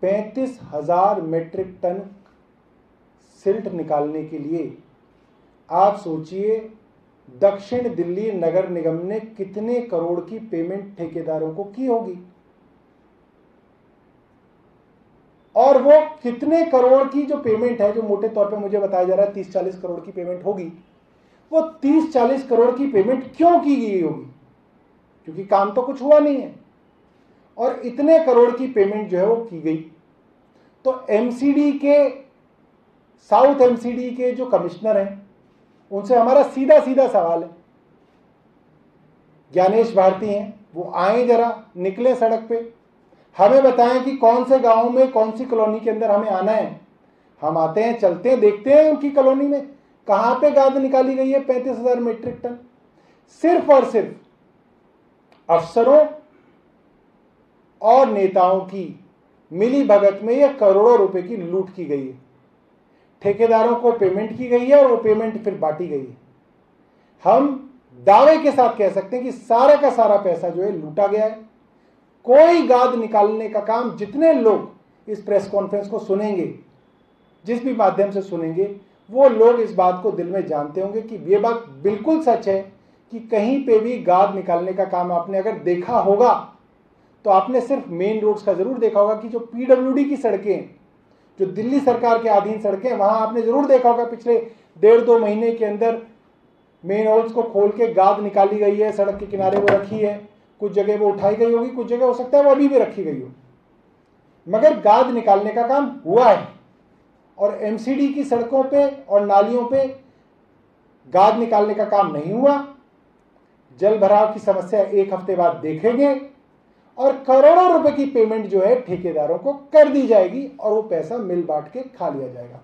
35,000 metric ton silt निकालने के लिए आप सोचिए दक्षिण दिल्ली नगर निगम ने कितने करोड़ की पेमेंट ठेकेदारों को की होगी, और वो कितने करोड़ की जो पेमेंट है, जो मोटे तौर पे मुझे बताया जा रहा है 30-40 करोड़ की पेमेंट होगी, वो 30-40 करोड़ की पेमेंट क्यों की गई होगी? क्योंकि काम तो कुछ हुआ नहीं है, और इतने करोड़ की पेमेंट जो है वो की गई। तो एमसीडी के, साउथ एमसीडी के जो कमिश्नर हैं, उनसे हमारा सीधा सीधा सवाल है, ज्ञानेश भारती हैं, वो आए जरा, निकले सड़क पे, हमें बताएं कि कौन से गांव में, कौन सी कॉलोनी के अंदर हमें आना है। हम आते हैं, चलते हैं, देखते हैं उनकी कॉलोनी में कहां पे गाद निकाली गई है 35,000 मीट्रिक टन। सिर्फ और सिर्फ अफसरों और नेताओं की मिली भगत में यह करोड़ों रुपए की लूट की गई है। ठेकेदारों को पेमेंट की गई है और वो पेमेंट फिर बांटी गई है। हम दावे के साथ कह सकते हैं कि सारा का सारा पैसा जो है लूटा गया है। कोई गाद निकालने का काम, जितने लोग इस प्रेस कॉन्फ्रेंस को सुनेंगे, जिस भी माध्यम से सुनेंगे, वो लोग इस बात को दिल में जानते होंगे कि ये बात बिल्कुल सच है कि कहीं पे भी गाद निकालने का काम आपने अगर देखा होगा तो आपने सिर्फ मेन रोड्स का जरूर देखा होगा कि जो पीडब्ल्यूडी की सड़कें, जो दिल्ली सरकार के अधीन सड़कें, वहां आपने जरूर देखा होगा पिछले 1.5-2 महीने के अंदर मेन रोड्स को खोल के गाद निकाली गई है, सड़क के किनारे वो रखी है। कुछ जगह वो उठाई गई होगी, कुछ जगह हो सकता है वो अभी भी रखी गई हो, मगर गाद निकालने का काम हुआ है। और एमसीडी की सड़कों पे और नालियों पे गाद निकालने का काम नहीं हुआ। जल भराव की समस्या 1 हफ्ते बाद देखेंगे और करोड़ों रुपए की पेमेंट जो है ठेकेदारों को कर दी जाएगी और वो पैसा मिल बांट के खा लिया जाएगा।